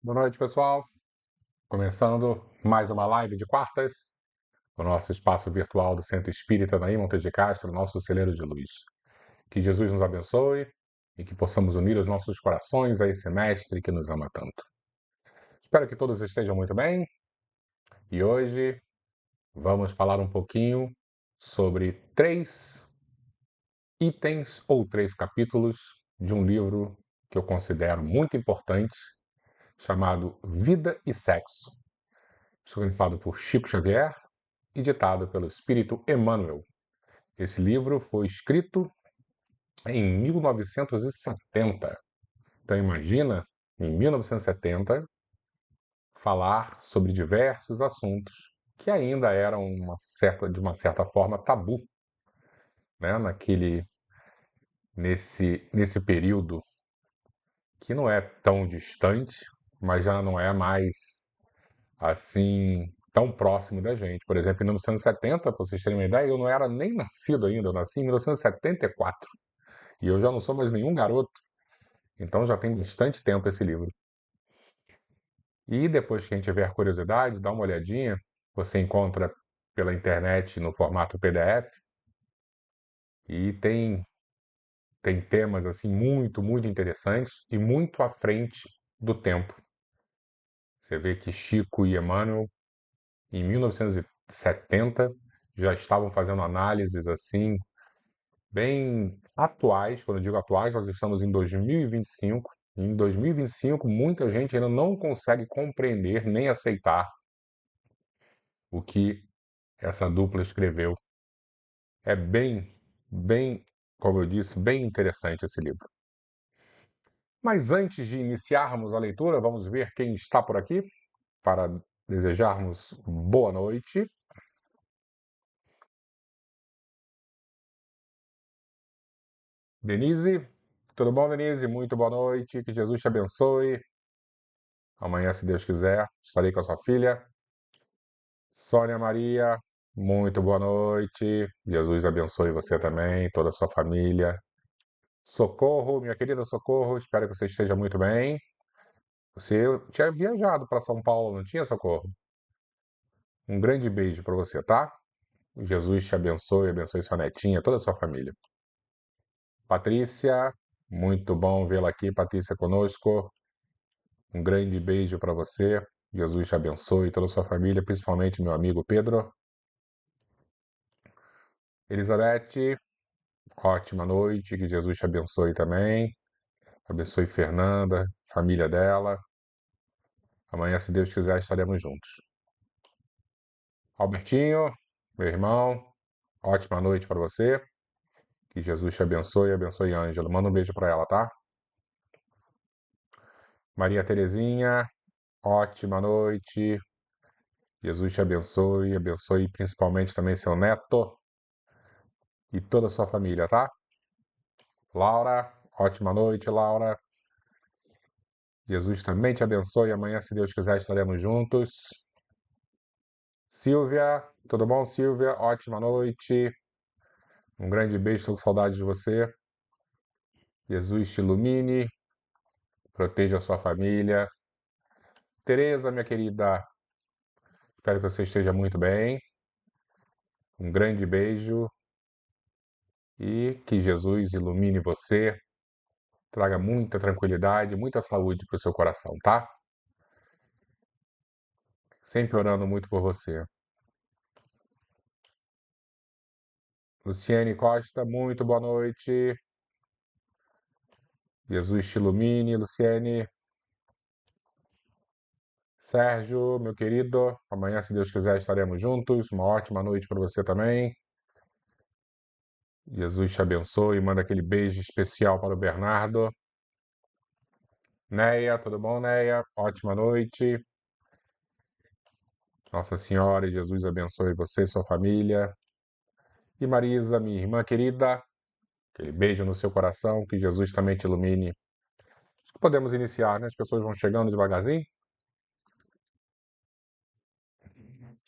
Boa noite, pessoal. Começando mais uma live de quartas, o nosso espaço virtual do Centro Espírita Naim Montes de Castro, nosso celeiro de luz. Que Jesus nos abençoe e que possamos unir os nossos corações a esse mestre que nos ama tanto. Espero que todos estejam muito bem e hoje vamos falar um pouquinho sobre 3 itens ou 3 capítulos de um livro que eu considero muito importante, chamado Vida e Sexo, psicografado por Chico Xavier e ditado pelo Espírito Emmanuel. Esse livro foi escrito em 1970. Então imagina, em 1970, falar sobre diversos assuntos que ainda eram de uma certa forma tabu, né? Nesse período que não é tão distante, mas já não é mais assim tão próximo da gente. Por exemplo, em 1970, para vocês terem uma ideia, eu não era nem nascido ainda, eu nasci em 1974 e eu já não sou mais nenhum garoto, então já tem bastante tempo esse livro. E depois, quem tiver curiosidade, dá uma olhadinha, você encontra pela internet no formato PDF e tem temas assim muito interessantes e muito à frente do tempo. Você vê que Chico e Emmanuel em 1970 já estavam fazendo análises assim bem atuais. Quando eu digo atuais, nós estamos em 2025. Em 2025, muita gente ainda não consegue compreender nem aceitar o que essa dupla escreveu. É bem, como eu disse, bem interessante esse livro. Mas antes de iniciarmos a leitura, vamos ver quem está por aqui para desejarmos boa noite. Denise, tudo bom, Denise? Muito boa noite, que Jesus te abençoe. Amanhã, se Deus quiser, estarei com a sua filha. Sônia Maria, muito boa noite. Jesus abençoe você também, toda a sua família. Socorro, minha querida Socorro, espero que você esteja muito bem. Você tinha viajado para São Paulo, não tinha, Socorro? Um grande beijo para você, tá? Jesus te abençoe, abençoe sua netinha, toda a sua família. Patrícia, muito bom vê-la aqui, Patrícia, conosco. Um grande beijo para você. Jesus te abençoe, toda a sua família, principalmente meu amigo Pedro. Elizabeth, ótima noite, que Jesus te abençoe também. Abençoe Fernanda, família dela. Amanhã, se Deus quiser, estaremos juntos. Albertinho, meu irmão, ótima noite para você. Que Jesus te abençoe, abençoe Ângela. Manda um beijo para ela, tá? Maria Terezinha, ótima noite. Jesus te abençoe, abençoe principalmente também seu neto e toda a sua família, tá? Laura, ótima noite, Laura. Jesus também te abençoe. Amanhã, se Deus quiser, estaremos juntos. Silvia, tudo bom, Silvia? Ótima noite. Um grande beijo, estou com saudade de você. Jesus te ilumine, proteja a sua família. Tereza, minha querida, espero que você esteja muito bem. Um grande beijo e que Jesus ilumine você, traga muita tranquilidade, muita saúde para o seu coração, tá? Sempre orando muito por você. Luciene Costa, muito boa noite. Jesus te ilumine, Luciene. Sérgio, meu querido, amanhã, se Deus quiser, estaremos juntos. Uma ótima noite para você também. Jesus te abençoe. Manda aquele beijo especial para o Bernardo. Neia, tudo bom, Neia? Ótima noite. Nossa Senhora e Jesus abençoe você e sua família. E Marisa, minha irmã querida, aquele beijo no seu coração, que Jesus também te ilumine. Acho que podemos iniciar, né? As pessoas vão chegando devagarzinho.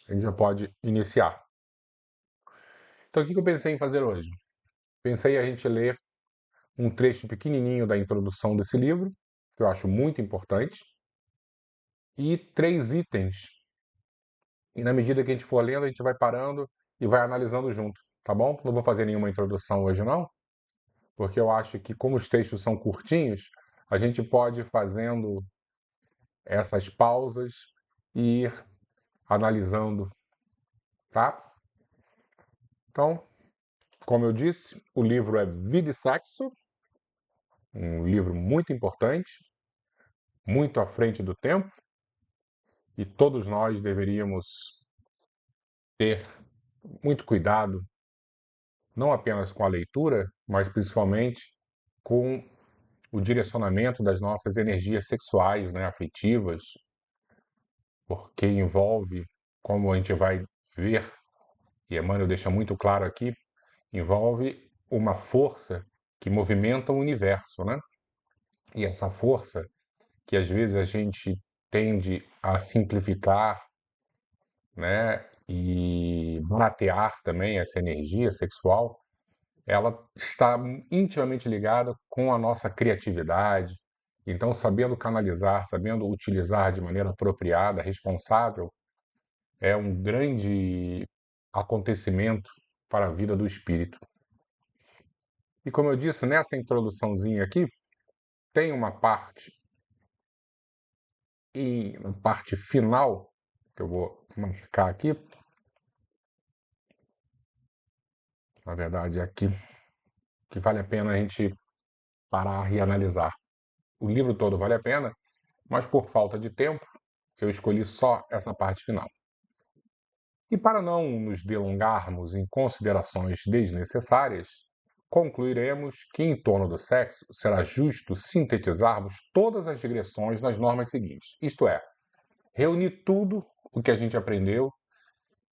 A gente já pode iniciar. Então, o que eu pensei em fazer hoje? Pensei a gente ler um trecho pequenininho da introdução desse livro, que eu acho muito importante, e 3 itens. E na medida que a gente for lendo, a gente vai parando e vai analisando junto, tá bom? Não vou fazer nenhuma introdução hoje, não, porque eu acho que, como os textos são curtinhos, a gente pode ir fazendo essas pausas e ir analisando, tá? Então, como eu disse, o livro é Vida e Sexo, um livro muito importante, muito à frente do tempo, e todos nós deveríamos ter muito cuidado, não apenas com a leitura, mas principalmente com o direcionamento das nossas energias sexuais, né, afetivas, porque envolve, como a gente vai ver, e Emmanuel deixa muito claro aqui, envolve uma força que movimenta o universo, né? E essa força que às vezes a gente tende a simplificar, né, e baratear também essa energia sexual, ela está intimamente ligada com a nossa criatividade. Então, sabendo canalizar, sabendo utilizar de maneira apropriada, responsável, é um grande acontecimento para a vida do espírito. E como eu disse, nessa introduçãozinha aqui, tem uma parte, e na parte final, que eu vou marcar aqui, na verdade, é aqui, que vale a pena a gente parar e analisar. O livro todo vale a pena, mas por falta de tempo, eu escolhi só essa parte final. E para não nos delongarmos em considerações desnecessárias, concluiremos que, em torno do sexo, será justo sintetizarmos todas as digressões nas normas seguintes, isto é, reunir tudo o que a gente aprendeu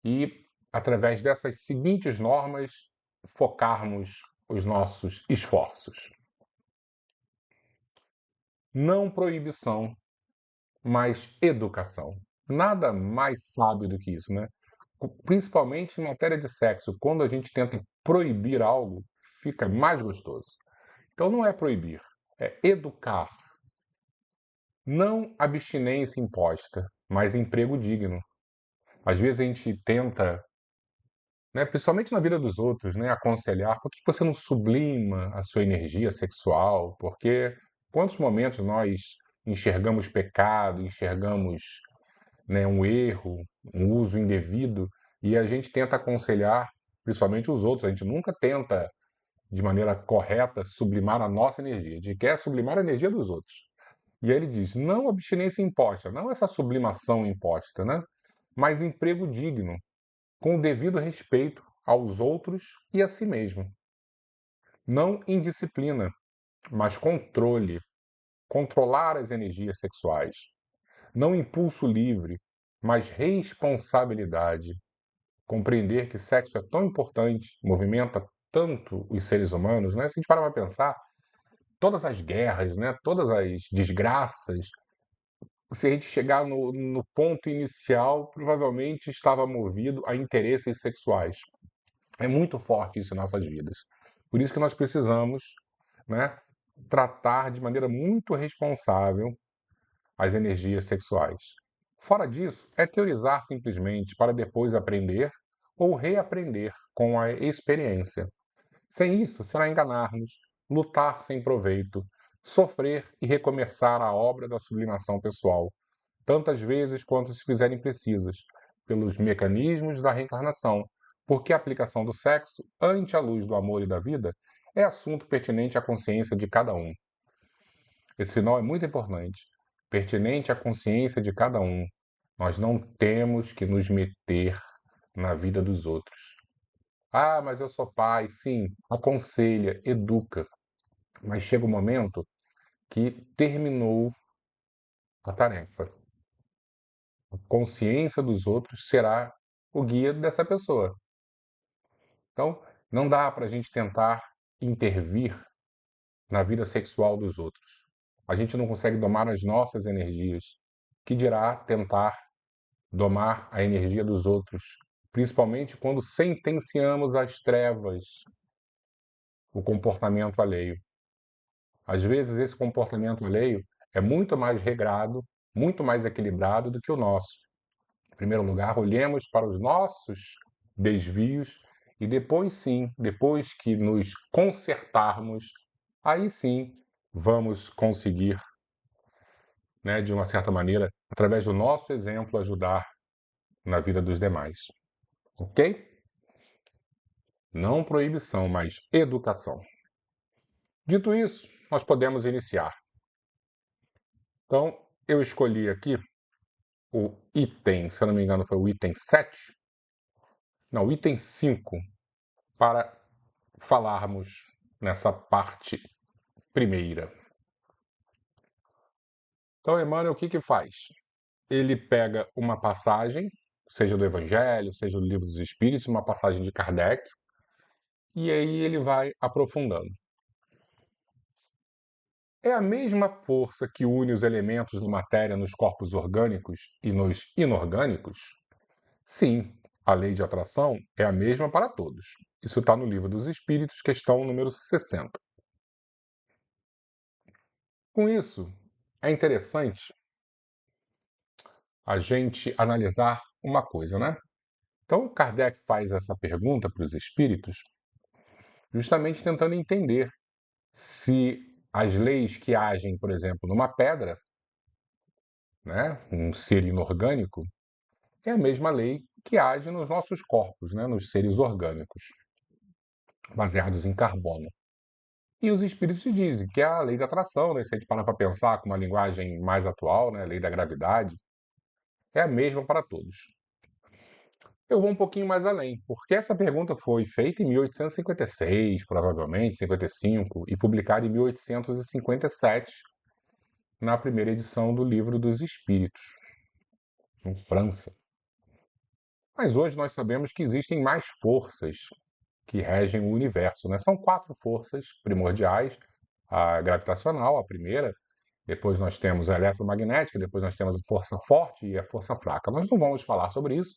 e, através dessas seguintes normas, focarmos os nossos esforços. Não proibição, mas educação. Nada mais sábio do que isso, né? Principalmente em matéria de sexo, quando a gente tenta proibir algo, fica mais gostoso. Então não é proibir, é educar. Não abstinência imposta, mas emprego digno. Às vezes a gente tenta, né, principalmente na vida dos outros, né, aconselhar, por que você não sublima a sua energia sexual? Porque quantos momentos nós enxergamos pecado, enxergamos, né, um erro, um uso indevido, e a gente tenta aconselhar principalmente os outros. A gente nunca tenta, de maneira correta, sublimar a nossa energia. A gente quer sublimar a energia dos outros. E aí ele diz, não abstinência imposta, não essa sublimação imposta, né? Mas emprego digno, com o devido respeito aos outros e a si mesmo. Não indisciplina, mas controle, controlar as energias sexuais. Não impulso livre, mas responsabilidade. Compreender que sexo é tão importante, movimenta tanto os seres humanos, né? Se a gente parar para pensar, todas as guerras, né? Todas as desgraças, se a gente chegar no ponto inicial, provavelmente estava movido a interesses sexuais. É muito forte isso em nossas vidas. Por isso que nós precisamos, né, tratar de maneira muito responsável as energias sexuais. Fora disso, é teorizar simplesmente para depois aprender ou reaprender com a experiência. Sem isso, será enganar-nos, lutar sem proveito, sofrer e recomeçar a obra da sublimação pessoal, tantas vezes quanto se fizerem precisas, pelos mecanismos da reencarnação, porque a aplicação do sexo, ante a luz do amor e da vida, é assunto pertinente à consciência de cada um. Esse final é muito importante, pertinente à consciência de cada um. Nós não temos que nos meter na vida dos outros. Ah, mas eu sou pai. Sim, aconselha, educa. Mas chega um momento que terminou a tarefa. A consciência dos outros será o guia dessa pessoa. Então, não dá para a gente tentar intervir na vida sexual dos outros. A gente não consegue domar as nossas energias. Que dirá tentar domar a energia dos outros, principalmente quando sentenciamos às trevas o comportamento alheio. Às vezes, esse comportamento alheio é muito mais regrado muito mais equilibrado do que o nosso. Em primeiro lugar, olhemos para os nossos desvios e depois sim, depois que nos consertarmos, aí sim vamos conseguir, né, de uma certa maneira, através do nosso exemplo, ajudar na vida dos demais. Ok? Não proibição, mas educação. Dito isso, nós podemos iniciar. Então, eu escolhi aqui o item, se eu não me engano, foi o item 7, não, o item 5, para falarmos nessa parte primeira. Então, Emmanuel, o que faz? Ele pega uma passagem, seja do Evangelho, seja do Livro dos Espíritos, uma passagem de Kardec, e aí ele vai aprofundando. É a mesma força que une os elementos da matéria nos corpos orgânicos e nos inorgânicos? Sim, a lei de atração é a mesma para todos. Isso está no Livro dos Espíritos, questão número 60. Com isso, é interessante a gente analisar uma coisa, né? Então, Kardec faz essa pergunta para os espíritos, justamente tentando entender se as leis que agem, por exemplo, numa pedra, né, um ser inorgânico, é a mesma lei que age nos nossos corpos, né, nos seres orgânicos, baseados em carbono. E os espíritos dizem que é a lei da atração, né, se a gente parar para pensar com uma linguagem mais atual, né, a lei da gravidade, é a mesma para todos. Eu vou um pouquinho mais além, porque essa pergunta foi feita em 1856, provavelmente, 55, e publicada em 1857, na primeira edição do Livro dos Espíritos, em França. Mas hoje nós sabemos que existem mais forças que regem o universo, né? São 4 forças primordiais: a gravitacional, a primeira, depois nós temos a eletromagnética, depois nós temos a força forte e a força fraca. Nós não vamos falar sobre isso,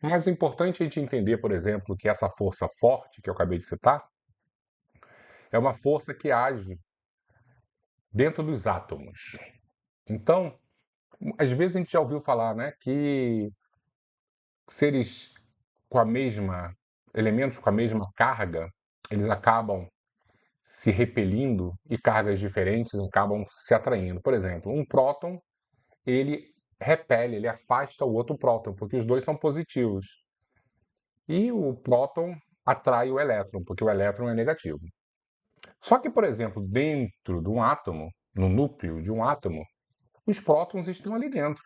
mas é importante a gente entender, por exemplo, que essa força forte que eu acabei de citar é uma força que age dentro dos átomos. Então, às vezes a gente já ouviu falar, né, que seres com a mesma elementos com a mesma carga, eles acabam se repelindo e cargas diferentes acabam se atraindo. Por exemplo, um próton, ele repele, ele afasta o outro próton, porque os dois são positivos. E o próton atrai o elétron, porque o elétron é negativo. Só que, por exemplo, dentro de um átomo, no núcleo de um átomo, os prótons estão ali dentro.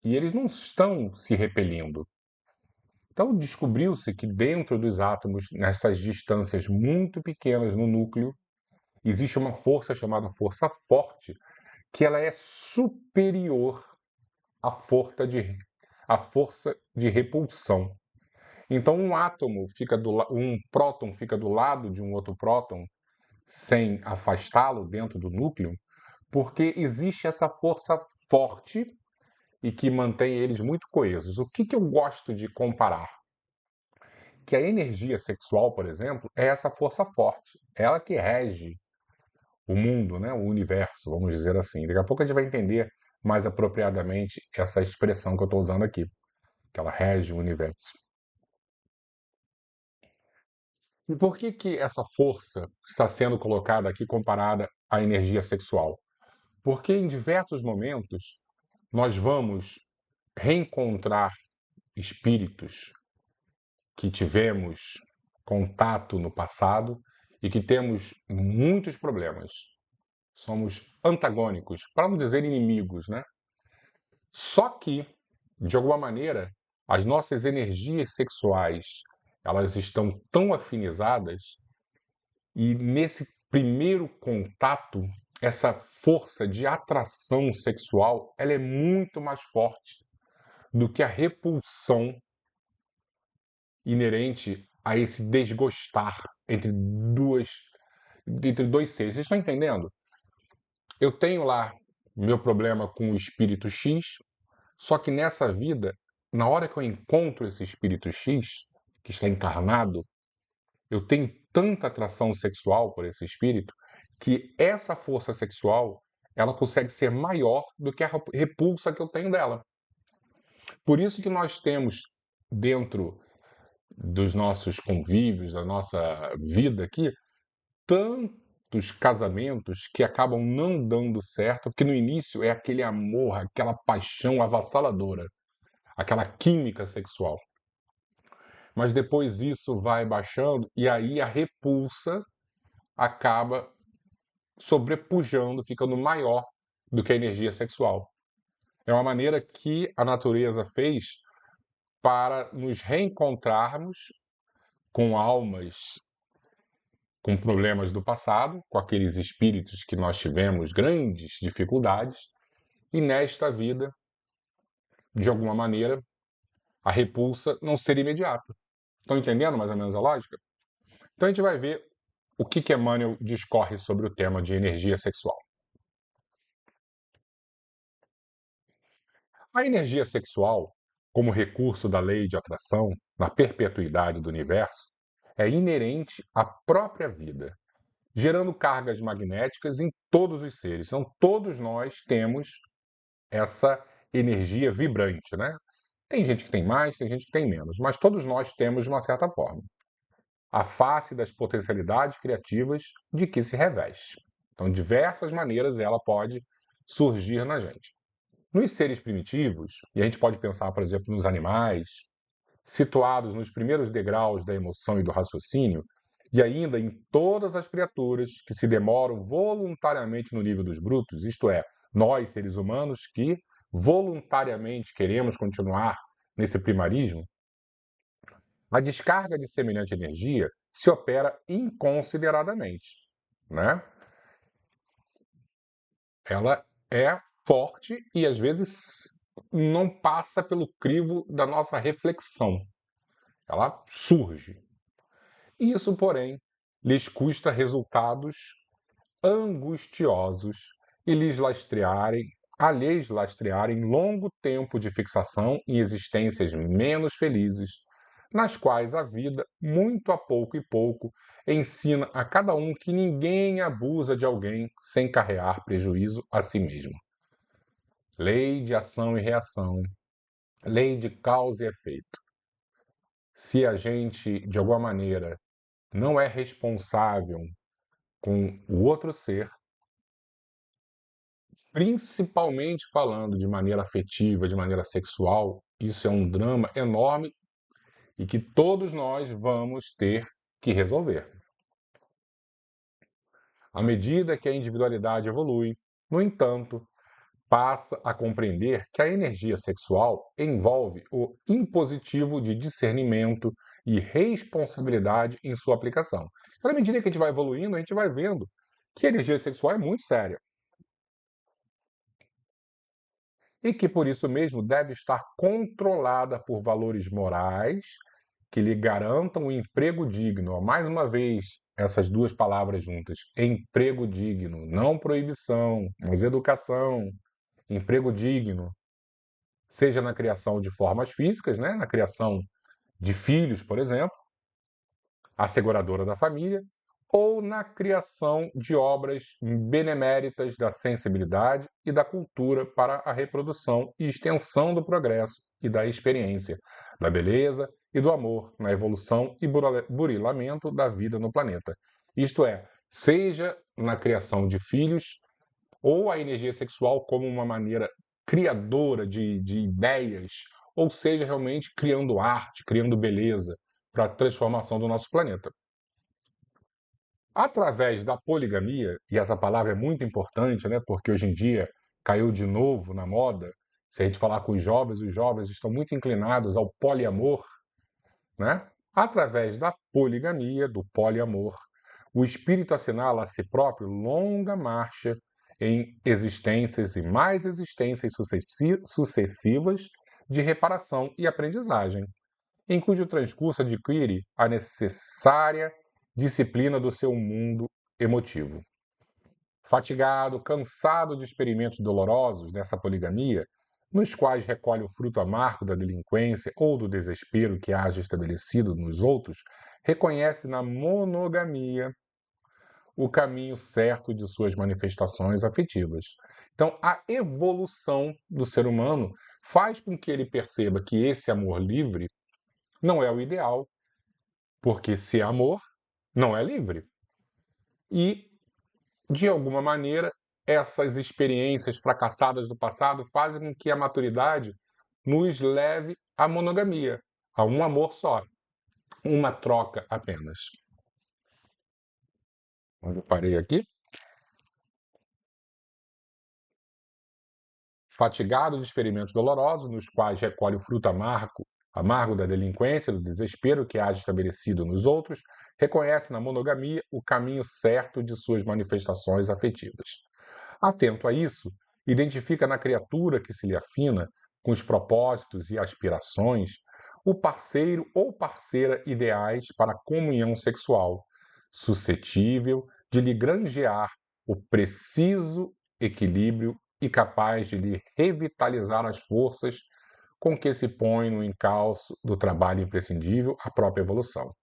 E eles não estão se repelindo. Então, descobriu-se que dentro dos átomos, nessas distâncias muito pequenas no núcleo, existe uma força chamada força forte, que ela é superior à força de repulsão. Então, um próton fica do lado de um outro próton sem afastá-lo dentro do núcleo, porque existe essa força forte e que mantém eles muito coesos. O que eu gosto de comparar? Que a energia sexual, por exemplo, é essa força forte, ela que rege o mundo, né? O universo, vamos dizer assim. Daqui a pouco a gente vai entender mais apropriadamente essa expressão que eu estou usando aqui, que ela rege o universo. E por que essa força está sendo colocada aqui comparada à energia sexual? Porque em diversos momentos nós vamos reencontrar espíritos que tivemos contato no passado e que temos muitos problemas. Somos antagônicos, para não dizer inimigos, né? Só que, de alguma maneira, as nossas energias sexuais, elas estão tão afinizadas e nesse primeiro contato, essa força de atração sexual, ela é muito mais forte do que a repulsão inerente a esse desgostar entre dois seres. Vocês estão entendendo? Eu tenho lá meu problema com o espírito X, só que nessa vida, na hora que eu encontro esse espírito X, que está encarnado, eu tenho tanta atração sexual por esse espírito que essa força sexual ela consegue ser maior do que a repulsa que eu tenho dela. Por isso que nós temos dentro dos nossos convívios, da nossa vida aqui, tantos casamentos que acabam não dando certo, porque no início é aquele amor, aquela paixão avassaladora, aquela química sexual. Mas depois isso vai baixando e aí a repulsa acaba sobrepujando, ficando maior do que a energia sexual. É uma maneira que a natureza fez para nos reencontrarmos com almas com problemas do passado, com aqueles espíritos que nós tivemos grandes dificuldades, e nesta vida, de alguma maneira, a repulsa não ser imediata. Estão entendendo mais ou menos a lógica? Então a gente vai ver o que Emmanuel discorre sobre o tema de energia sexual. A energia sexual, como recurso da lei de atração na perpetuidade do universo, é inerente à própria vida, gerando cargas magnéticas em todos os seres. Então, todos nós temos essa energia vibrante, né? Tem gente que tem mais, tem gente que tem menos, mas todos nós temos de uma certa forma a face das potencialidades criativas de que se reveste. Então, de diversas maneiras ela pode surgir na gente. Nos seres primitivos, e a gente pode pensar, por exemplo, nos animais, situados nos primeiros degraus da emoção e do raciocínio, e ainda em todas as criaturas que se demoram voluntariamente no nível dos brutos, isto é, nós, seres humanos, que voluntariamente queremos continuar nesse primarismo, a descarga de semelhante energia se opera inconsideradamente, né? Ela é forte e às vezes não passa pelo crivo da nossa reflexão. Ela surge. Isso, porém, lhes custa resultados angustiosos e lhes lastrearem longo tempo de fixação em existências menos felizes, nas quais a vida, muito a pouco e pouco, ensina a cada um que ninguém abusa de alguém sem carrear prejuízo a si mesmo. Lei de ação e reação, lei de causa e efeito. Se a gente, de alguma maneira, não é responsável com o outro ser, principalmente falando de maneira afetiva, de maneira sexual, isso é um drama enorme e que todos nós vamos ter que resolver. À medida que a individualidade evolui, no entanto, passa a compreender que a energia sexual envolve o impositivo de discernimento e responsabilidade em sua aplicação. Então, à medida que a gente vai evoluindo, a gente vai vendo que a energia sexual é muito séria. E que por isso mesmo deve estar controlada por valores morais que lhe garantam um emprego digno. Mais uma vez, essas duas palavras juntas: emprego digno, não proibição, mas educação, emprego digno, seja na criação de formas físicas, né, na criação de filhos, por exemplo, a seguradora da família, ou na criação de obras beneméritas da sensibilidade e da cultura para a reprodução e extensão do progresso e da experiência, da beleza e do amor na evolução e burilamento da vida no planeta. Isto é, seja na criação de filhos ou a energia sexual como uma maneira criadora de ideias, ou seja, realmente criando arte, criando beleza para a transformação do nosso planeta. Através da poligamia, e essa palavra é muito importante, né, porque hoje em dia caiu de novo na moda, se a gente falar com os jovens estão muito inclinados ao poliamor, né? Através da poligamia, do poliamor, o espírito assinala a si próprio longa marcha em existências e mais existências sucessivas de reparação e aprendizagem, em cujo transcurso adquire a necessária disciplina do seu mundo emotivo. Fatigado, cansado de experimentos dolorosos dessa poligamia, nos quais recolhe o fruto amargo da delinquência ou do desespero que haja estabelecido nos outros, reconhece na monogamia o caminho certo de suas manifestações afetivas. Então, a evolução do ser humano faz com que ele perceba que esse amor livre não é o ideal, porque se é amor, não é livre. E, de alguma maneira, essas experiências fracassadas do passado fazem com que a maturidade nos leve à monogamia, a um amor só, uma troca apenas. Onde eu parei aqui? Fatigado de experimentos dolorosos, nos quais recolhe o fruto amargo da delinquência, do desespero que haja estabelecido nos outros, reconhece na monogamia o caminho certo de suas manifestações afetivas. Atento a isso, identifica na criatura que se lhe afina, com os propósitos e aspirações, o parceiro ou parceira ideais para a comunhão sexual, suscetível de lhe granjear o preciso equilíbrio e capaz de lhe revitalizar as forças com que se põe no encalço do trabalho imprescindível à própria evolução.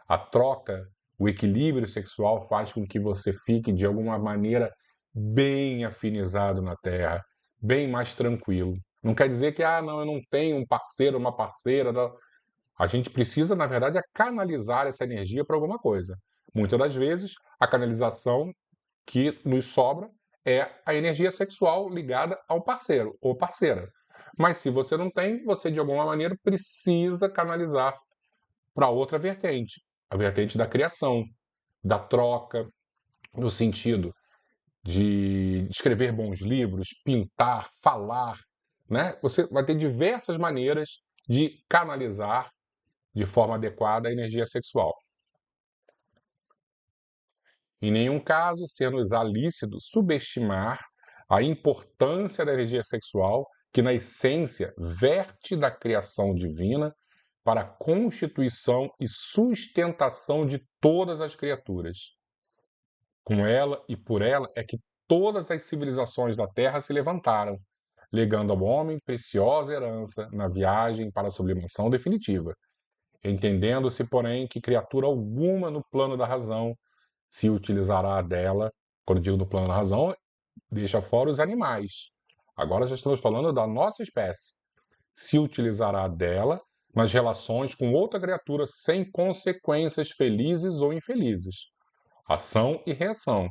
A troca, o equilíbrio sexual faz com que você fique, de alguma maneira, bem afinizado na Terra, bem mais tranquilo. Não quer dizer que, não, eu não tenho um parceiro, uma parceira. Não. A gente precisa, na verdade, canalizar essa energia para alguma coisa. Muitas das vezes, a canalização que nos sobra é a energia sexual ligada ao parceiro ou parceira. Mas se você não tem, você de alguma maneira precisa canalizar para outra vertente, a vertente da criação, da troca, no sentido de escrever bons livros, pintar, falar, né? Você vai ter diversas maneiras de canalizar de forma adequada a energia sexual. Em nenhum caso ser-nos-á lícito subestimar a importância da energia sexual, que na essência verte da criação divina para a constituição e sustentação de todas as criaturas. Com ela e por ela é que todas as civilizações da Terra se levantaram, legando ao homem preciosa herança na viagem para a sublimação definitiva, entendendo-se, porém, que criatura alguma no plano da razão se utilizará dela. Quando digo no plano da razão, deixa fora os animais. Agora já estamos falando da nossa espécie. Se utilizará dela nas relações com outra criatura sem consequências felizes ou infelizes. Ação e reação,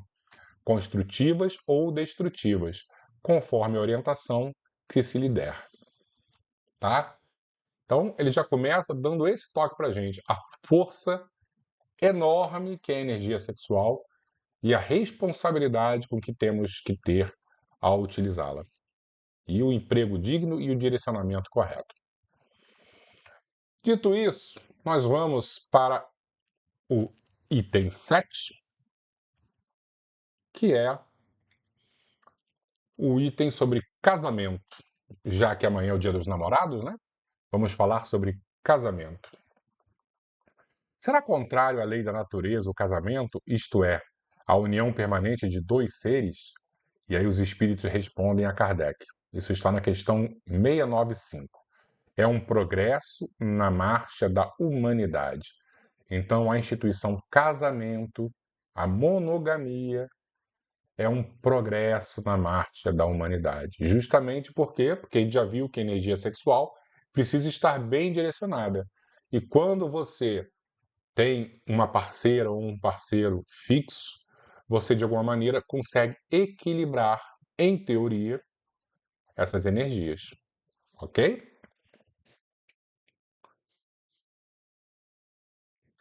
construtivas ou destrutivas, conforme a orientação que se lhe der. Tá? Então, ele já começa dando esse toque para a gente. A força enorme que é a energia sexual e a responsabilidade com que temos que ter ao utilizá-la. E o emprego digno e o direcionamento correto. Dito isso, nós vamos para o item 7, que é o item sobre casamento. Já que amanhã é o Dia dos Namorados, né? Vamos falar sobre casamento. Será contrário à lei da natureza o casamento, isto é, a união permanente de dois seres? E aí os espíritos respondem a Kardec. Isso está na questão 695. É um progresso na marcha da humanidade. Então, a instituição casamento, a monogamia, é um progresso na marcha da humanidade. Justamente por quê? Porque a gente já viu que a energia sexual precisa estar bem direcionada. E quando você tem uma parceira ou um parceiro fixo, você de alguma maneira consegue equilibrar, em teoria, essas energias. Ok?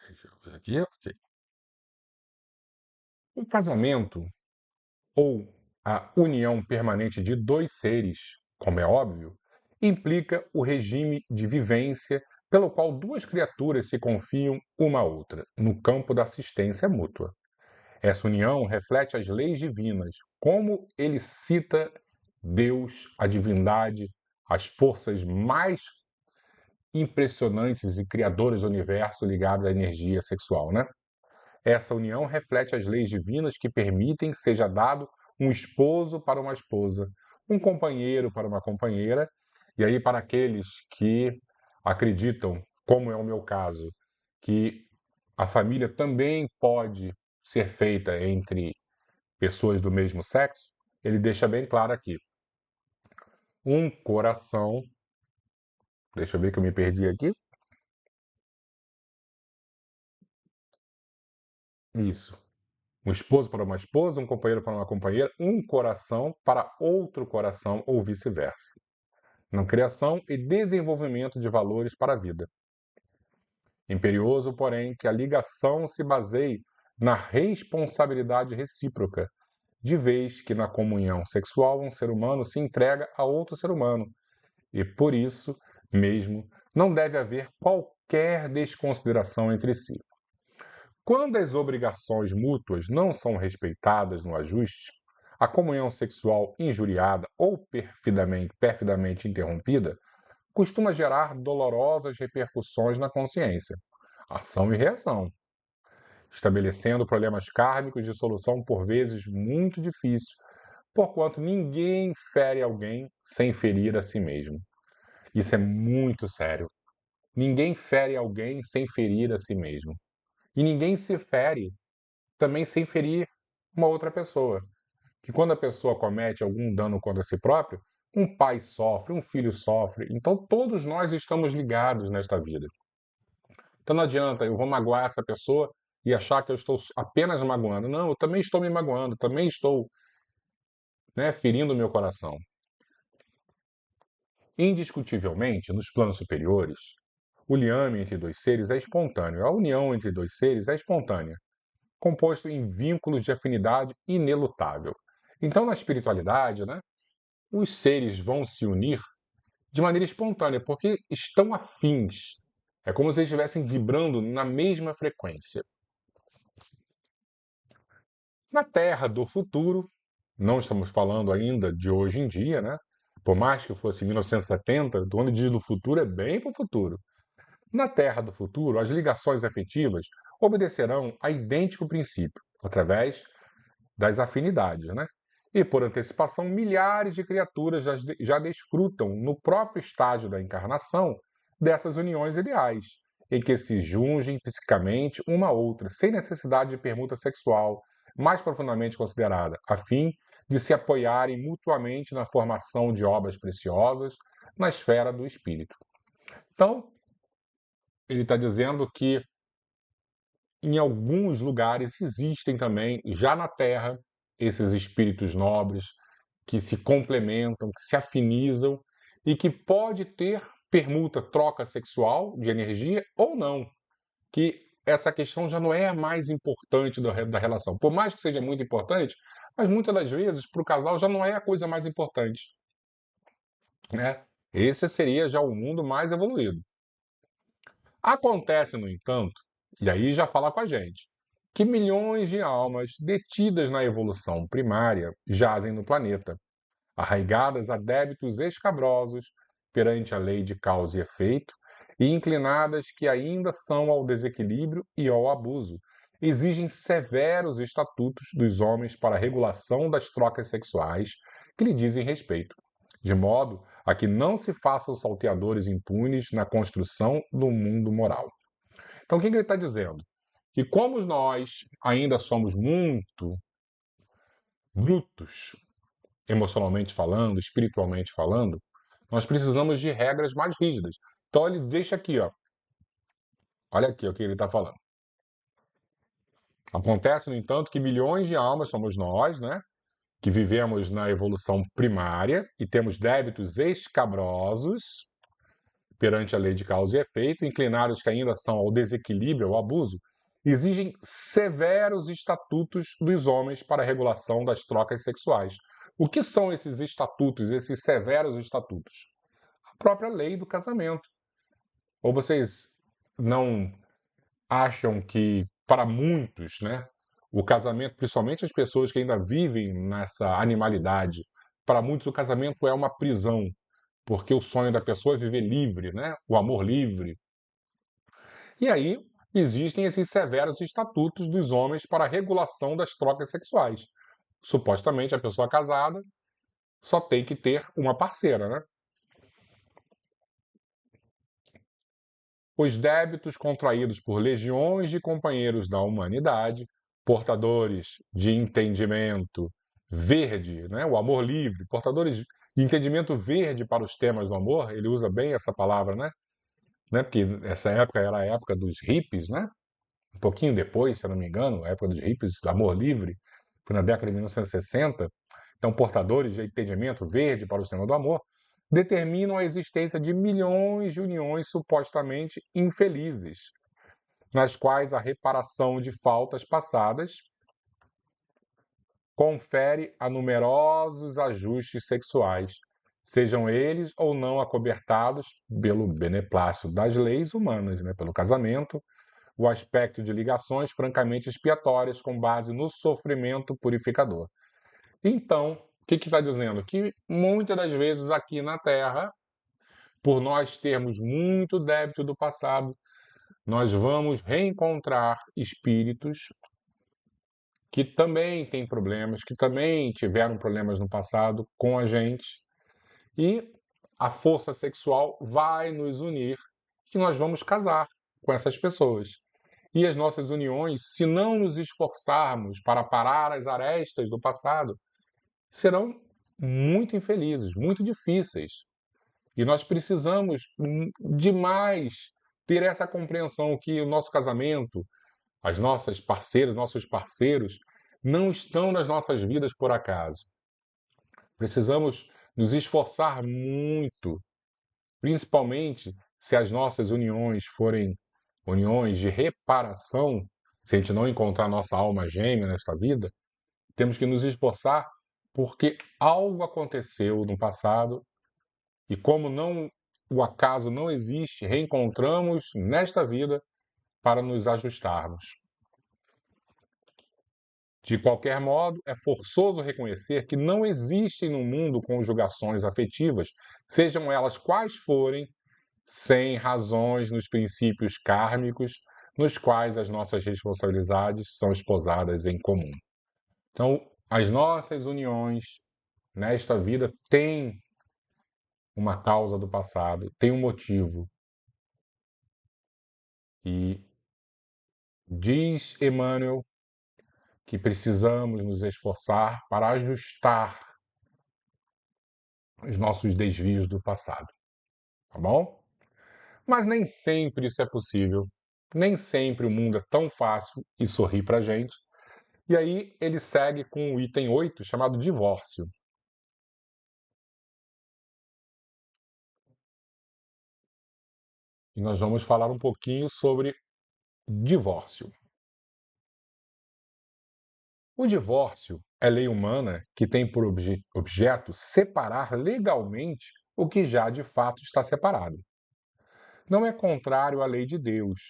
Deixa eu ver aqui. Ok. O casamento ou a união permanente de dois seres, como é óbvio, implica o regime de vivência pelo qual duas criaturas se confiam uma à outra, no campo da assistência mútua. Essa união reflete as leis divinas, como ele cita Deus, a divindade, as forças mais impressionantes e criadoras do universo ligadas à energia sexual, né? Essa união reflete as leis divinas que permitem que seja dado um esposo para uma esposa, um companheiro para uma companheira, e aí para aqueles que acreditam, como é o meu caso, que a família também pode ser feita entre pessoas do mesmo sexo, ele deixa bem claro aqui. Um coração. Deixa eu ver que eu me perdi aqui. Isso. Um esposo para uma esposa, um companheiro para uma companheira, um coração para outro coração ou vice-versa. Na criação e desenvolvimento de valores para a vida. Imperioso, porém, que a ligação se baseie na responsabilidade recíproca, de vez que na comunhão sexual um ser humano se entrega a outro ser humano, e por isso mesmo não deve haver qualquer desconsideração entre si. Quando as obrigações mútuas não são respeitadas no ajuste, a comunhão sexual injuriada ou perfidamente interrompida costuma gerar dolorosas repercussões na consciência, ação e reação, estabelecendo problemas kármicos de solução por vezes muito difícil, porquanto ninguém fere alguém sem ferir a si mesmo. Isso é muito sério. Ninguém fere alguém sem ferir a si mesmo. E ninguém se fere também sem ferir uma outra pessoa. Que quando a pessoa comete algum dano contra si próprio, um pai sofre, um filho sofre. Então todos nós estamos ligados nesta vida. Então não adianta eu vou magoar essa pessoa e achar que eu estou apenas magoando. Não, eu também estou me magoando, também estou, ferindo o meu coração. Indiscutivelmente, nos planos superiores, o liame entre dois seres é espontâneo, a união entre dois seres é espontânea, composto em vínculos de afinidade inelutável. Então, na espiritualidade, os seres vão se unir de maneira espontânea, porque estão afins. É como se eles estivessem vibrando na mesma frequência. Na Terra do futuro, não estamos falando ainda de hoje em dia, Por mais que fosse 1970, do ano diz do futuro é bem para o futuro. Na Terra do futuro, as ligações afetivas obedecerão a idêntico princípio, através das afinidades, E, por antecipação, milhares de criaturas já desfrutam, no próprio estágio da encarnação, dessas uniões ideais, em que se jungem psicamente uma a outra, sem necessidade de permuta sexual, mais profundamente considerada, a fim de se apoiarem mutuamente na formação de obras preciosas na esfera do espírito. Então, ele está dizendo que em alguns lugares existem também, já na Terra, esses espíritos nobres que se complementam, que se afinizam e que pode ter permuta, troca sexual de energia ou não, que essa questão já não é a mais importante da relação. Por mais que seja muito importante, mas muitas das vezes para o casal já não é a coisa mais importante, Esse seria já o mundo mais evoluído. Acontece, no entanto, e aí já fala com a gente, que milhões de almas detidas na evolução primária jazem no planeta, arraigadas a débitos escabrosos perante a lei de causa e efeito e inclinadas que ainda são ao desequilíbrio e ao abuso, exigem severos estatutos dos homens para a regulação das trocas sexuais que lhe dizem respeito, de modo a que não se façam salteadores impunes na construção do mundo moral. Então, o que ele está dizendo? Que como nós ainda somos muito brutos, emocionalmente falando, espiritualmente falando, nós precisamos de regras mais rígidas. Então, ele deixa aqui, ó. Olha aqui o que ele está falando. Acontece, no entanto, que milhões de almas somos nós, que vivemos na evolução primária e temos débitos escabrosos perante a lei de causa e efeito, inclinados que ainda são ao desequilíbrio, ao abuso, exigem severos estatutos dos homens para a regulação das trocas sexuais. O que são esses estatutos, esses severos estatutos? A própria lei do casamento. Ou vocês não acham que, para muitos, o casamento, principalmente as pessoas que ainda vivem nessa animalidade, para muitos o casamento é uma prisão, porque o sonho da pessoa é viver livre, O amor livre. E aí existem esses severos estatutos dos homens para a regulação das trocas sexuais. Supostamente a pessoa casada só tem que ter uma parceira, Os débitos contraídos por legiões de companheiros da humanidade portadores de entendimento verde, né? O amor livre, portadores de entendimento verde para os temas do amor, ele usa bem essa palavra, né? Porque essa época era a época dos hippies, né? Um pouquinho depois, se eu não me engano, a época dos hippies, do amor livre, foi na década de 1960. Então, portadores de entendimento verde para o temas do amor determinam a existência de milhões de uniões supostamente infelizes, nas quais a reparação de faltas passadas confere a numerosos ajustes sexuais, sejam eles ou não acobertados pelo beneplácito das leis humanas, né, pelo casamento, o aspecto de ligações francamente expiatórias com base no sofrimento purificador. Então, o que está dizendo? Que muitas das vezes aqui na Terra, por nós termos muito débito do passado, nós vamos reencontrar espíritos que também têm problemas, que também tiveram problemas no passado com a gente, e a força sexual vai nos unir e nós vamos casar com essas pessoas. E as nossas uniões, se não nos esforçarmos para parar as arestas do passado, serão muito infelizes, muito difíceis. E nós precisamos demais ter essa compreensão que o nosso casamento, as nossas parceiras, nossos parceiros, não estão nas nossas vidas por acaso. Precisamos nos esforçar muito, principalmente se as nossas uniões forem uniões de reparação, se a gente não encontrar nossa alma gêmea nesta vida, temos que nos esforçar porque algo aconteceu no passado e como não o acaso não existe, reencontramos nesta vida para nos ajustarmos. De qualquer modo, é forçoso reconhecer que não existem no mundo conjugações afetivas, sejam elas quais forem, sem razões nos princípios kármicos nos quais as nossas responsabilidades são esposadas em comum. Então, as nossas uniões nesta vida têm uma causa do passado, têm um motivo. E diz Emmanuel que precisamos nos esforçar para ajustar os nossos desvios do passado, tá bom? Mas nem sempre isso é possível. Nem sempre o mundo é tão fácil e sorri pra gente. E aí ele segue com o item 8, chamado divórcio. E nós vamos falar um pouquinho sobre divórcio. O divórcio é lei humana que tem por objeto separar legalmente o que já de fato está separado. Não é contrário à lei de Deus,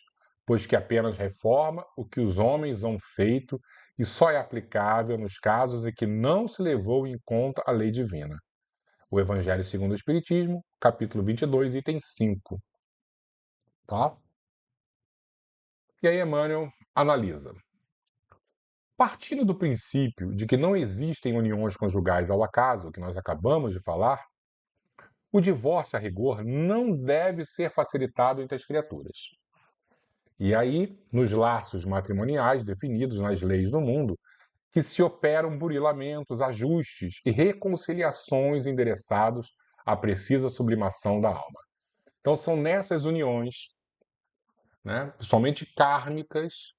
pois que apenas reforma o que os homens hão feito e só é aplicável nos casos em que não se levou em conta a lei divina. O Evangelho segundo o Espiritismo, capítulo 22, item 5. Tá? E aí Emmanuel analisa. Partindo do princípio de que não existem uniões conjugais ao acaso, que nós acabamos de falar, o divórcio, a rigor, não deve ser facilitado entre as criaturas. E aí, nos laços matrimoniais definidos nas leis do mundo, que se operam burilamentos, ajustes e reconciliações endereçados à precisa sublimação da alma. Então, são nessas uniões, né, principalmente kármicas,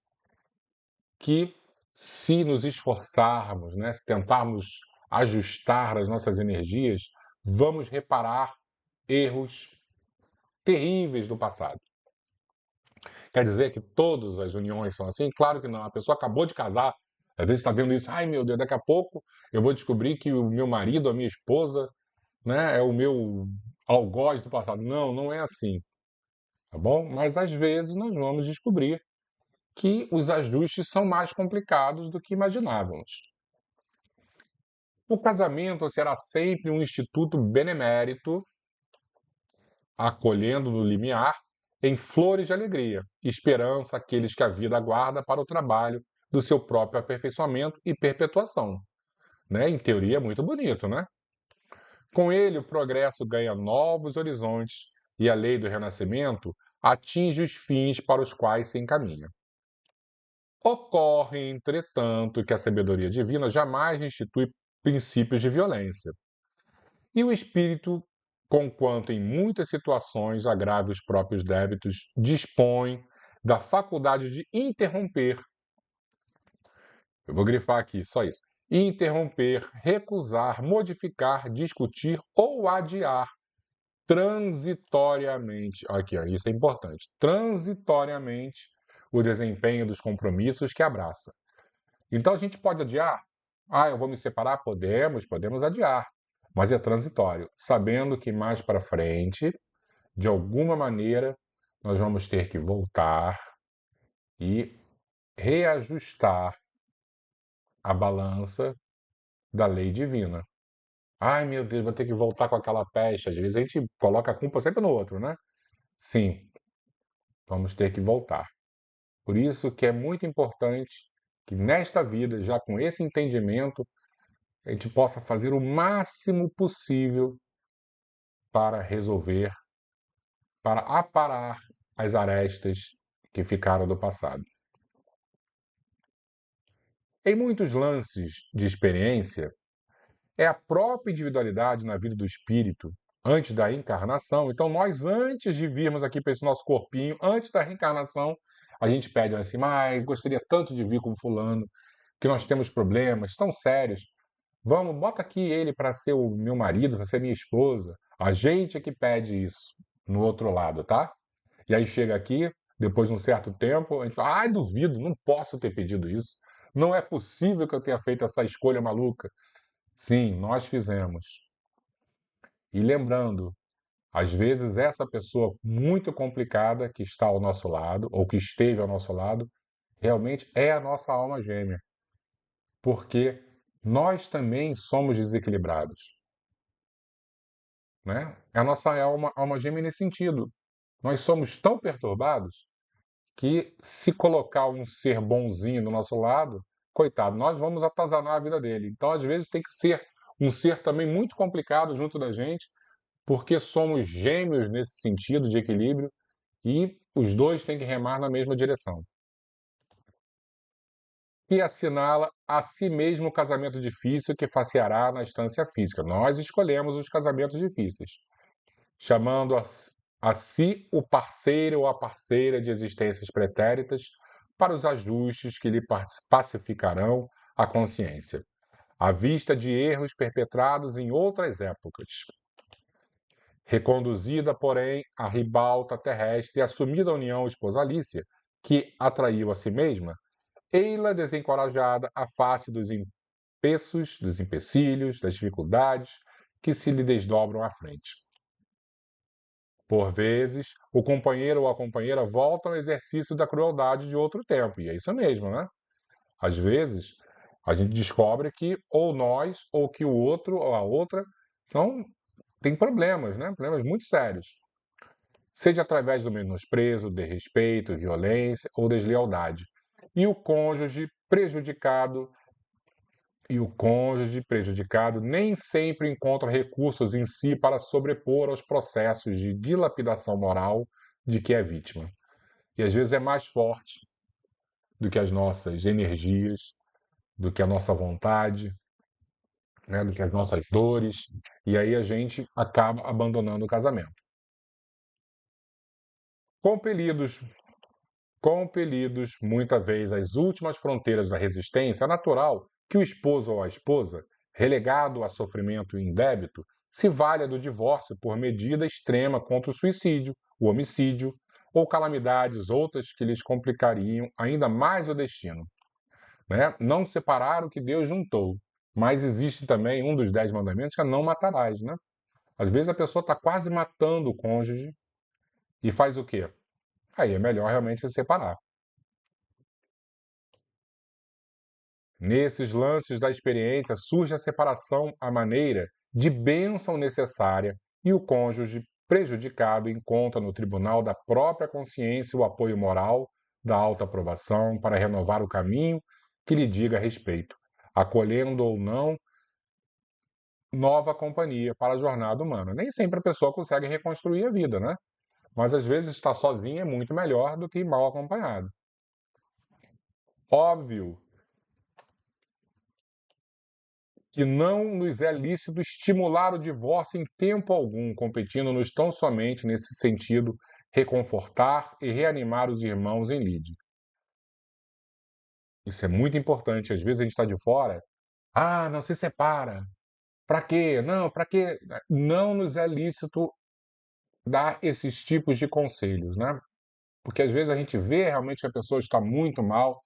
que, se nos esforçarmos, né, se tentarmos ajustar as nossas energias, vamos reparar erros terríveis do passado. Quer dizer que todas as uniões são assim? Claro que não. A pessoa acabou de casar, às vezes está vendo isso, ai meu Deus, daqui a pouco eu vou descobrir que o meu marido, a minha esposa, né, é o meu algoz do passado. Não, não é assim, tá bom? Mas às vezes nós vamos descobrir que os ajustes são mais complicados do que imaginávamos. O casamento será sempre um instituto benemérito, acolhendo no limiar, em flores de alegria, esperança aqueles que a vida aguarda para o trabalho do seu próprio aperfeiçoamento e perpetuação. Né? Em teoria é muito bonito, né? Com ele, o progresso ganha novos horizontes e a lei do renascimento atinge os fins para os quais se encaminha. Ocorre, entretanto, que a sabedoria divina jamais institui princípios de violência. E o espírito, conquanto em muitas situações agrave os próprios débitos, dispõe da faculdade de interromper. Eu vou grifar aqui, só isso. Interromper, recusar, modificar, discutir ou adiar transitoriamente. Aqui, ó, isso é importante. Transitoriamente o desempenho dos compromissos que abraça. Então a gente pode adiar? Ah, eu vou me separar? Podemos adiar. Mas é transitório, sabendo que mais para frente, de alguma maneira, nós vamos ter que voltar e reajustar a balança da lei divina. Ai, meu Deus, vou ter que voltar com aquela peste. Às vezes a gente coloca a culpa sempre no outro, né? Sim, vamos ter que voltar. Por isso que é muito importante que nesta vida, já com esse entendimento, a gente possa fazer o máximo possível para resolver, para aparar as arestas que ficaram do passado. Em muitos lances de experiência, é a própria individualidade na vida do espírito antes da reencarnação. Então, nós, antes de virmos aqui para esse nosso corpinho, antes da reencarnação, a gente pede assim, mas gostaria tanto de vir com fulano, que nós temos problemas tão sérios. Vamos, bota aqui ele para ser o meu marido, para ser minha esposa. A gente é que pede isso no outro lado, tá? E aí chega aqui, depois de um certo tempo, a gente fala, ai, duvido, não posso ter pedido isso. Não é possível que eu tenha feito essa escolha maluca. Sim, nós fizemos. E lembrando, às vezes essa pessoa muito complicada que está ao nosso lado, ou que esteve ao nosso lado, realmente é a nossa alma gêmea. Porque nós também somos desequilibrados. Né? A nossa alma gêmea nesse sentido. Nós somos tão perturbados que se colocar um ser bonzinho do nosso lado, coitado, nós vamos atazanar a vida dele. Então, às vezes, tem que ser um ser também muito complicado junto da gente, porque somos gêmeos nesse sentido de equilíbrio e os dois têm que remar na mesma direção. E assinala a si mesmo o casamento difícil que faceará na instância física. Nós escolhemos os casamentos difíceis, chamando a si o parceiro ou a parceira de existências pretéritas para os ajustes que lhe pacificarão a consciência, à vista de erros perpetrados em outras épocas. Reconduzida, porém, à ribalta terrestre e assumida a união esposalícia, que atraiu a si mesma, ei-la desencorajada à face dos empeços, dos empecilhos, das dificuldades que se lhe desdobram à frente. Por vezes, o companheiro ou a companheira volta ao exercício da crueldade de outro tempo, e é isso mesmo, né? Às vezes, a gente descobre que ou nós, ou que o outro, ou a outra, tem problemas, né? Problemas muito sérios. Seja através do menosprezo, desrespeito, violência ou deslealdade. E o cônjuge prejudicado nem sempre encontra recursos em si para sobrepor aos processos de dilapidação moral de que é vítima. E às vezes é mais forte do que as nossas energias, do que a nossa vontade, né, do que as nossas dores, e aí a gente acaba abandonando o casamento. Compelidos, compelidos muitas vezes às últimas fronteiras da resistência, é natural que o esposo ou a esposa, relegado a sofrimento indébito, se valha do divórcio por medida extrema contra o suicídio, o homicídio ou calamidades outras que lhes complicariam ainda mais o destino. Né? Não separar o que Deus juntou. Mas existe também um dos 10 mandamentos que é não matarás, né? Às vezes a pessoa está quase matando o cônjuge e faz o quê? Aí é melhor realmente se separar. Nesses lances da experiência surge a separação à maneira de bênção necessária e o cônjuge prejudicado encontra no tribunal da própria consciência o apoio moral da autoaprovação para renovar o caminho que lhe diga respeito, acolhendo ou não nova companhia para a jornada humana. Nem sempre a pessoa consegue reconstruir a vida, né? Mas às vezes estar sozinho é muito melhor do que mal acompanhado. Óbvio que não nos é lícito estimular o divórcio em tempo algum, competindo-nos tão somente nesse sentido reconfortar e reanimar os irmãos em lide. Isso é muito importante. Às vezes a gente está de fora. Ah, não se separa. Para quê? Não, para quê? Não nos é lícito dar esses tipos de conselhos, né? Porque às vezes a gente vê realmente que a pessoa está muito mal.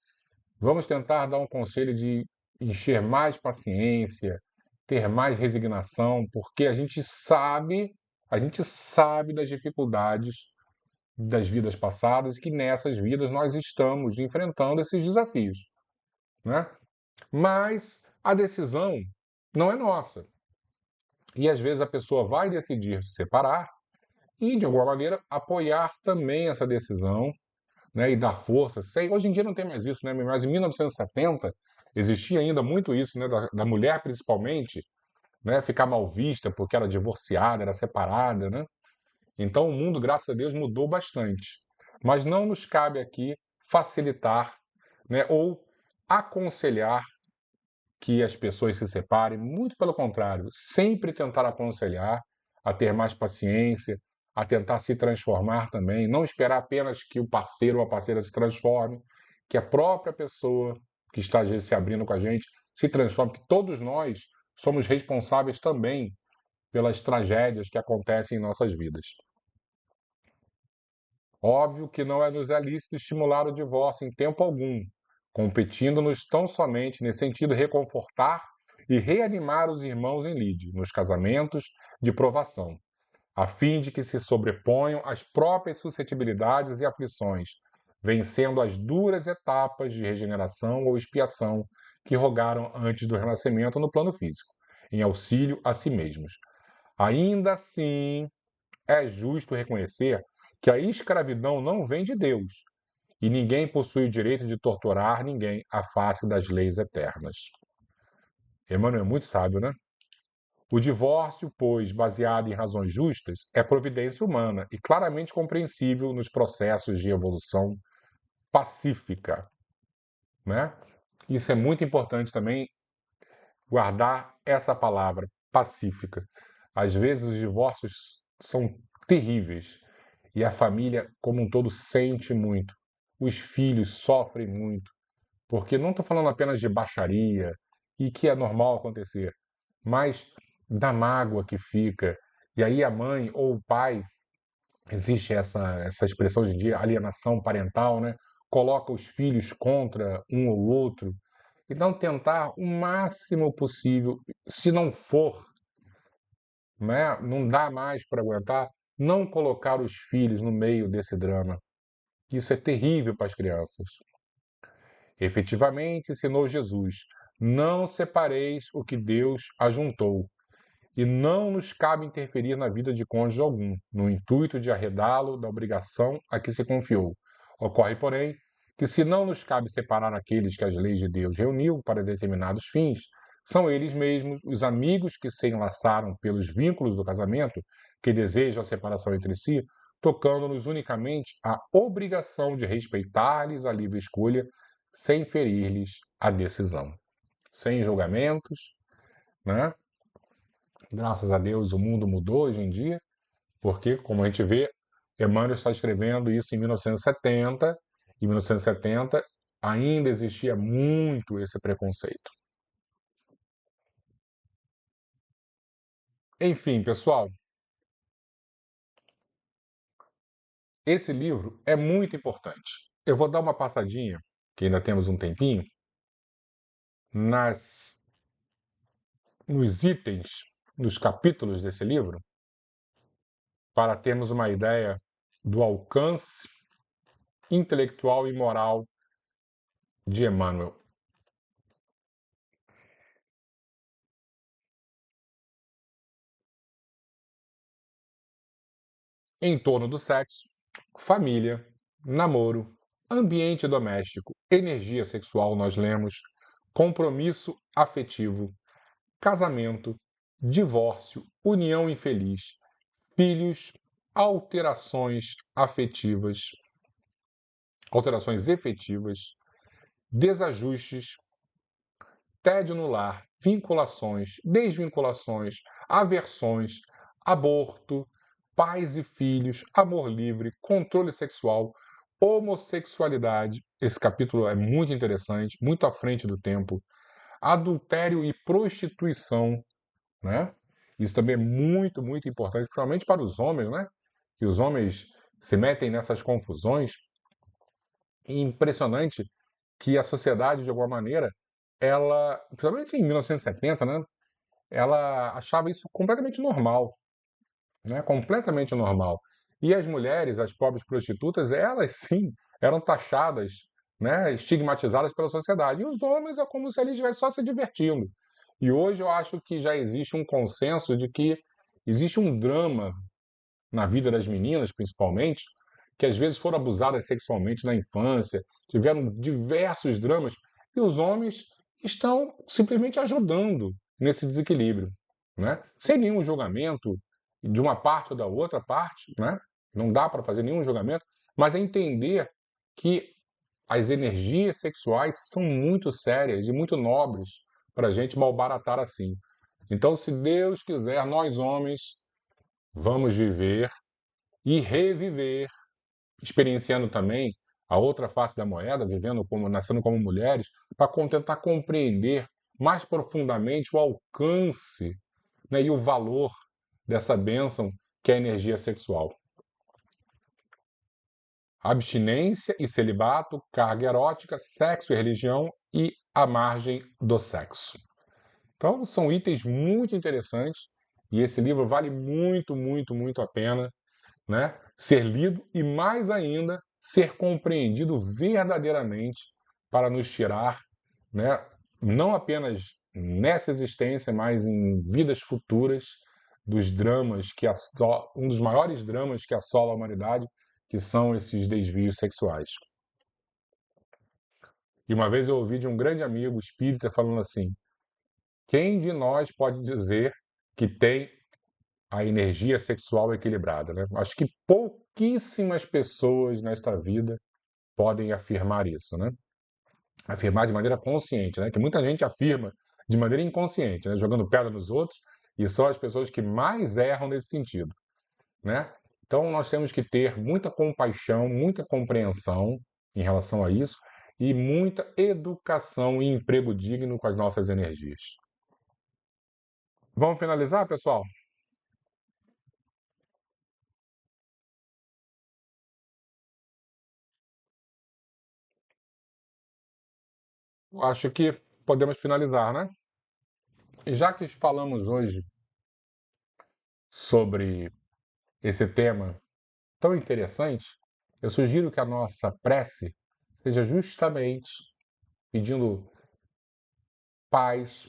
Vamos tentar dar um conselho de encher mais paciência, ter mais resignação, porque a gente sabe das dificuldades das vidas passadas e que nessas vidas nós estamos enfrentando esses desafios, né? Mas a decisão não é nossa. E às vezes a pessoa vai decidir se separar e, de alguma maneira, apoiar também essa decisão, né, e dar força. Hoje em dia não tem mais isso, né? Mas em 1970 existia ainda muito isso, né, da mulher principalmente, né, ficar mal vista porque era divorciada, era separada, né? Então o mundo, graças a Deus, mudou bastante. Mas não nos cabe aqui facilitar, né, ou aconselhar que as pessoas se separem, muito pelo contrário, sempre tentar aconselhar a ter mais paciência, a tentar se transformar também, não esperar apenas que o parceiro ou a parceira se transforme, que a própria pessoa que está às vezes se abrindo com a gente se transforme, que todos nós somos responsáveis também pelas tragédias que acontecem em nossas vidas. Óbvio que não nos é lícito estimular o divórcio em tempo algum, competindo-nos tão somente nesse sentido reconfortar e reanimar os irmãos em lide, nos casamentos de provação, a fim de que se sobreponham às próprias suscetibilidades e aflições, vencendo as duras etapas de regeneração ou expiação que rogaram antes do renascimento no plano físico, em auxílio a si mesmos. Ainda assim, é justo reconhecer que a escravidão não vem de Deus e ninguém possui o direito de torturar ninguém à face das leis eternas. Emmanuel é muito sábio, né? O divórcio, pois, baseado em razões justas, é providência humana e claramente compreensível nos processos de evolução pacífica, né? Isso é muito importante também guardar essa palavra, pacífica. Às vezes os divórcios são terríveis e a família como um todo sente muito. Os filhos sofrem muito, porque não estou falando apenas de baixaria e que é normal acontecer, mas da mágoa que fica. E aí a mãe ou o pai, existe essa expressão hoje em dia, alienação parental, né? Coloca os filhos contra um ou outro. Então, tentar o máximo possível, se não for, né, não dá mais para aguentar, não colocar os filhos no meio desse drama. Isso é terrível para as crianças. Efetivamente, ensinou Jesus: não separeis o que Deus ajuntou, e não nos cabe interferir na vida de cônjuge algum, no intuito de arredá-lo da obrigação a que se confiou. Ocorre, porém, que se não nos cabe separar aqueles que as leis de Deus reuniu para determinados fins, são eles mesmos, os amigos que se enlaçaram pelos vínculos do casamento, que desejam a separação entre si, tocando-nos unicamente a obrigação de respeitar-lhes a livre escolha, sem ferir-lhes a decisão. Sem julgamentos, né? Graças a Deus o mundo mudou hoje em dia, porque, como a gente vê, Emmanuel está escrevendo isso em 1970, e em 1970 ainda existia muito esse preconceito. Enfim, pessoal, esse livro é muito importante. Eu vou dar uma passadinha, que ainda temos um tempinho, nas nos itens, nos capítulos desse livro, para termos uma ideia do alcance intelectual e moral de Emmanuel. Em torno do sexo, família, namoro, ambiente doméstico, energia sexual, nós lemos, compromisso afetivo, casamento, divórcio, união infeliz, filhos, alterações afetivas, alterações efetivas, desajustes, tédio no lar, vinculações, desvinculações, aversões, aborto, pais e filhos, amor livre, controle sexual, homossexualidade. Esse capítulo é muito interessante, muito à frente do tempo. Adultério e prostituição, né? Isso também é muito, muito importante, principalmente para os homens, né? Que os homens se metem nessas confusões. E impressionante que a sociedade, de alguma maneira, ela, principalmente em 1970, né? Ela achava isso completamente normal, né? Completamente normal. E as mulheres, as pobres prostitutas, elas sim eram taxadas, né? Estigmatizadas pela sociedade. E os homens é como se eles estivessem só se divertindo. E hoje eu acho que já existe um consenso de que existe um drama na vida das meninas, principalmente, que às vezes foram abusadas sexualmente na infância, tiveram diversos dramas, e os homens estão simplesmente ajudando nesse desequilíbrio, né? Sem nenhum julgamento de uma parte ou da outra parte, né? Não dá para fazer nenhum julgamento, mas é entender que as energias sexuais são muito sérias e muito nobres para a gente malbaratar assim. Então, se Deus quiser, nós homens vamos viver e reviver, experienciando também a outra face da moeda, vivendo como, nascendo como mulheres, para tentar compreender mais profundamente o alcance, né, e o valor dessa bênção que é a energia sexual. Abstinência e celibato, carga erótica, sexo e religião e a margem do sexo. Então, são itens muito interessantes e esse livro vale muito, muito, muito a pena, né, ser lido e, mais ainda, ser compreendido verdadeiramente para nos tirar, né, não apenas nessa existência, mas em vidas futuras, dos dramas um dos maiores dramas que assola a humanidade, que são esses desvios sexuais. E uma vez eu ouvi de um grande amigo espírita falando assim: quem de nós pode dizer que tem a energia sexual equilibrada, né? Acho que pouquíssimas pessoas nesta vida podem afirmar isso, né? Afirmar de maneira consciente, né? Que muita gente afirma de maneira inconsciente, né? Jogando pedra nos outros, e são as pessoas que mais erram nesse sentido, né? Então nós temos que ter muita compaixão, muita compreensão em relação a isso e muita educação e emprego digno com as nossas energias. Vamos finalizar, pessoal? Acho que podemos finalizar, né? E já que falamos hoje sobre esse tema tão interessante, eu sugiro que a nossa prece seja justamente pedindo paz,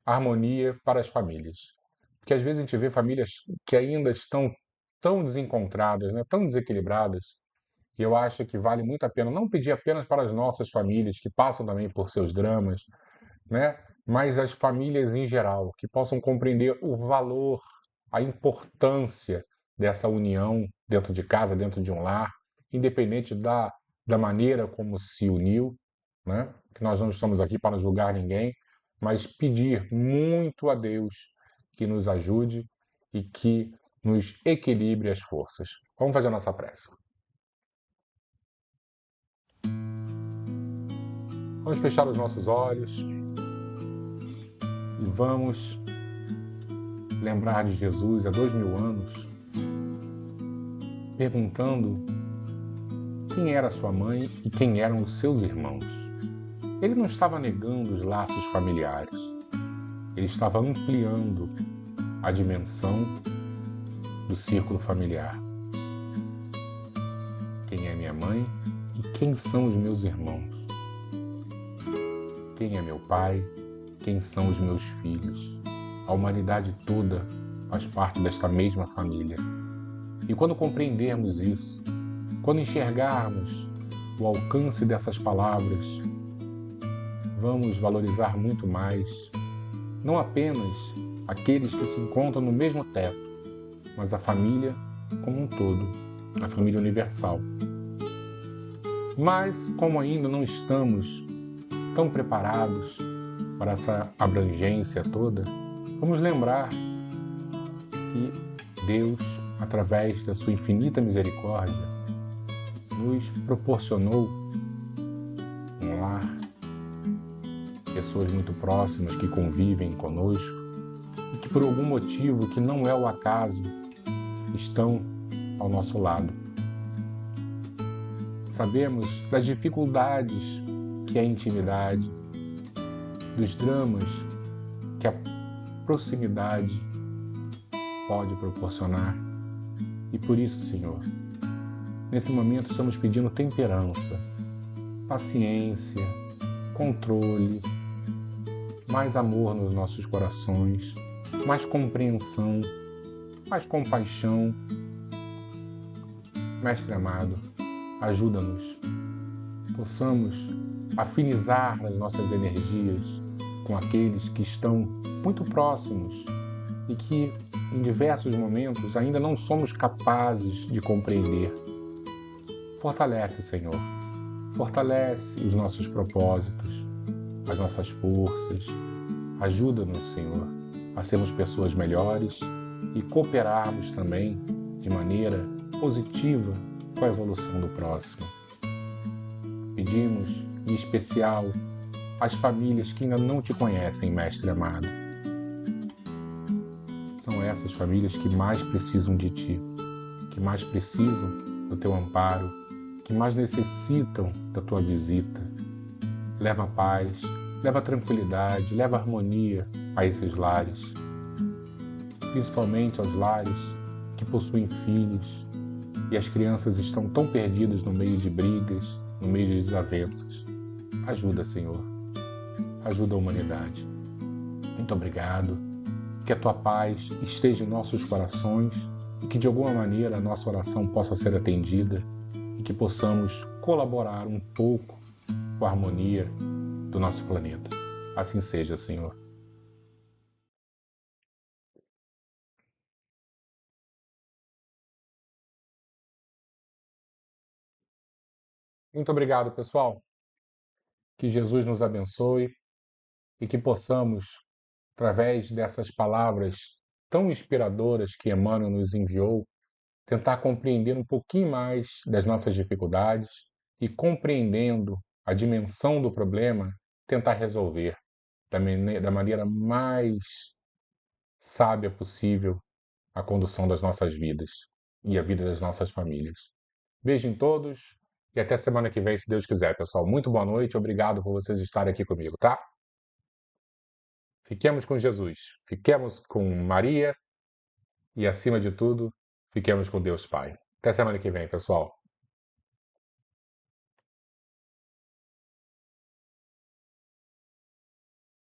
harmonia para as famílias. Porque às vezes a gente vê famílias que ainda estão tão desencontradas, né, tão desequilibradas, e eu acho que vale muito a pena não pedir apenas para as nossas famílias, que passam também por seus dramas, né, mas as famílias em geral, que possam compreender o valor, a importância dessa união dentro de casa, dentro de um lar, independente da maneira como se uniu, né? Que nós não estamos aqui para julgar ninguém, mas pedir muito a Deus que nos ajude e que nos equilibre as forças. Vamos fazer a nossa prece. Vamos fechar os nossos olhos e vamos lembrar de Jesus há 2000 anos, perguntando quem era sua mãe e quem eram os seus irmãos. Ele não estava negando os laços familiares, ele estava ampliando a dimensão do círculo familiar. Quem é minha mãe e quem são os meus irmãos? Quem é meu pai? Quem são os meus filhos? A humanidade toda faz parte desta mesma família. E quando compreendermos isso, quando enxergarmos o alcance dessas palavras, vamos valorizar muito mais, não apenas aqueles que se encontram no mesmo teto, mas a família como um todo, a família universal. Mas, como ainda não estamos tão preparados para essa abrangência toda, vamos lembrar que Deus, através da sua infinita misericórdia, nos proporcionou um lar, pessoas muito próximas que convivem conosco e que por algum motivo que não é o acaso estão ao nosso lado. Sabemos das dificuldades que é a intimidade, dos dramas que a proximidade pode proporcionar. E por isso, Senhor, nesse momento estamos pedindo temperança, paciência, controle, mais amor nos nossos corações, mais compreensão, mais compaixão. Mestre amado, ajuda-nos, possamos afinizar as nossas energias com aqueles que estão muito próximos e que, em diversos momentos, ainda não somos capazes de compreender. Fortalece, Senhor, fortalece os nossos propósitos, as nossas forças. Ajuda-nos, Senhor, a sermos pessoas melhores e cooperarmos também de maneira positiva com a evolução do próximo. Pedimos, em especial, às famílias que ainda não te conhecem, Mestre amado. São essas famílias que mais precisam de ti, que mais precisam do teu amparo, que mais necessitam da tua visita. Leva paz, leva tranquilidade, leva harmonia a esses lares, principalmente aos lares que possuem filhos e as crianças estão tão perdidas no meio de brigas, no meio de desavenças. Ajuda, Senhor. Ajuda a humanidade. Muito obrigado. Que a tua paz esteja em nossos corações e que de alguma maneira a nossa oração possa ser atendida e que possamos colaborar um pouco com a harmonia do nosso planeta. Assim seja, Senhor. Muito obrigado, pessoal. Que Jesus nos abençoe e que possamos, através dessas palavras tão inspiradoras que Emmanuel nos enviou, tentar compreender um pouquinho mais das nossas dificuldades e, compreendendo a dimensão do problema, tentar resolver da maneira mais sábia possível a condução das nossas vidas e a vida das nossas famílias. Beijo em todos e até semana que vem, se Deus quiser, pessoal. Muito boa noite, obrigado por vocês estarem aqui comigo, tá? Fiquemos com Jesus, fiquemos com Maria e, acima de tudo, fiquemos com Deus Pai. Até semana que vem, pessoal.